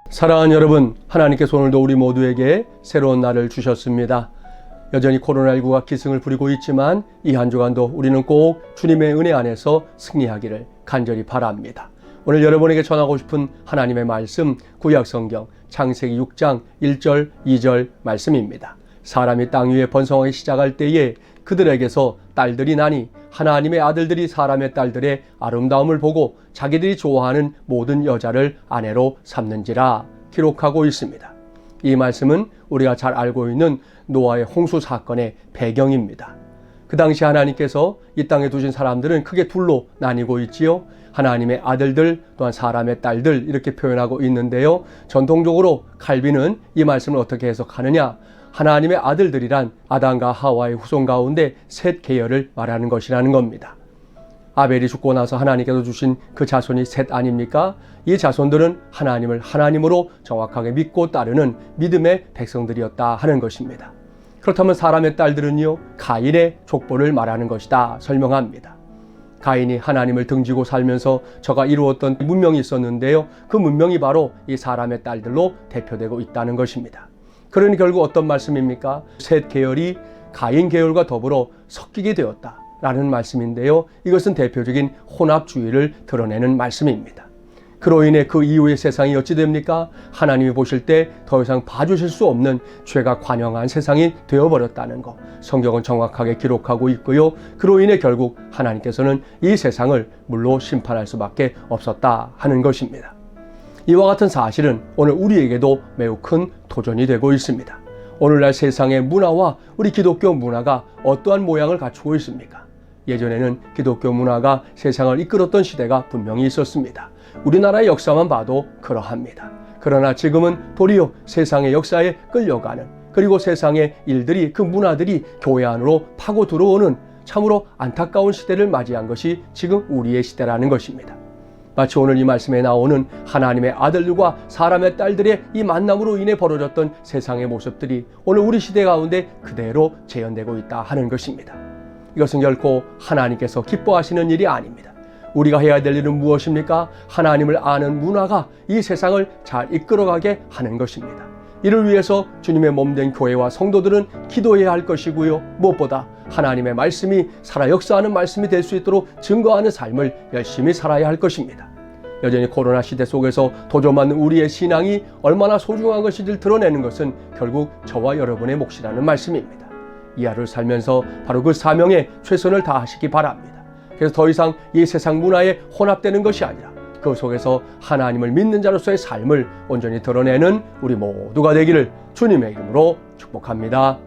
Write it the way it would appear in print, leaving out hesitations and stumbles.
사랑하는 여러분, 하나님께서 오늘도 우리 모두에게 새로운 날을 주셨습니다. 여전히 코로나19가 기승을 부리고 있지만 이 한 주간도 우리는 꼭 주님의 은혜 안에서 승리하기를 간절히 바랍니다. 오늘 여러분에게 전하고 싶은 하나님의 말씀, 구약성경 창세기 6장 1절 2절 말씀입니다. 사람이 땅 위에 번성하기 시작할 때에 그들에게서 딸들이 나니 하나님의 아들들이 사람의 딸들의 아름다움을 보고 자기들이 좋아하는 모든 여자를 아내로 삼는지라 기록하고 있습니다. 이 말씀은 우리가 잘 알고 있는 노아의 홍수 사건의 배경입니다. 그 당시 하나님께서 이 땅에 두신 사람들은 크게 둘로 나뉘고 있지요. 하나님의 아들들 또한 사람의 딸들 이렇게 표현하고 있는데요. 전통적으로 칼빈은 이 말씀을 어떻게 해석하느냐? 하나님의 아들들이란 아담과 하와의 후손 가운데 셋 계열을 말하는 것이라는 겁니다. 아벨이 죽고 나서 하나님께서 주신 그 자손이 셋 아닙니까? 이 자손들은 하나님을 하나님으로 정확하게 믿고 따르는 믿음의 백성들이었다 하는 것입니다. 그렇다면 사람의 딸들은요, 가인의 족보를 말하는 것이다 설명합니다. 가인이 하나님을 등지고 살면서 저가 이루었던 문명이 있었는데요. 그 문명이 바로 이 사람의 딸들로 대표되고 있다는 것입니다. 그러니 결국 어떤 말씀입니까? 셋 계열이 가인 계열과 더불어 섞이게 되었다라는 말씀인데요. 이것은 대표적인 혼합주의를 드러내는 말씀입니다. 그로 인해 그 이후의 세상이 어찌 됩니까? 하나님이 보실 때 더 이상 봐주실 수 없는 죄가 관영한 세상이 되어버렸다는 것. 성경은 정확하게 기록하고 있고요. 그로 인해 결국 하나님께서는 이 세상을 물로 심판할 수밖에 없었다 하는 것입니다. 이와 같은 사실은 오늘 우리에게도 매우 큰 도전이 되고 있습니다. 오늘날 세상의 문화와 우리 기독교 문화가 어떠한 모양을 갖추고 있습니까? 예전에는 기독교 문화가 세상을 이끌었던 시대가 분명히 있었습니다. 우리나라의 역사만 봐도 그러합니다. 그러나 지금은 도리어 세상의 역사에 끌려가는, 그리고 세상의 일들이, 그 문화들이 교회 안으로 파고 들어오는 참으로 안타까운 시대를 맞이한 것이 지금 우리의 시대라는 것입니다. 마치 오늘 이 말씀에 나오는 하나님의 아들들과 사람의 딸들의 이 만남으로 인해 벌어졌던 세상의 모습들이 오늘 우리 시대 가운데 그대로 재현되고 있다 하는 것입니다. 이것은 결코 하나님께서 기뻐하시는 일이 아닙니다. 우리가 해야 될 일은 무엇입니까? 하나님을 아는 문화가 이 세상을 잘 이끌어가게 하는 것입니다. 이를 위해서 주님의 몸된 교회와 성도들은 기도해야 할 것이고요. 무엇보다 하나님의 말씀이 살아 역사하는 말씀이 될 수 있도록 증거하는 삶을 열심히 살아야 할 것입니다. 여전히 코로나 시대 속에서 도전받는 우리의 신앙이 얼마나 소중한 것인지를 드러내는 것은 결국 저와 여러분의 몫이라는 말씀입니다. 이 하루를 살면서 바로 그 사명에 최선을 다하시기 바랍니다. 그래서 더 이상 이 세상 문화에 혼합되는 것이 아니라 그 속에서 하나님을 믿는 자로서의 삶을 온전히 드러내는 우리 모두가 되기를 주님의 이름으로 축복합니다.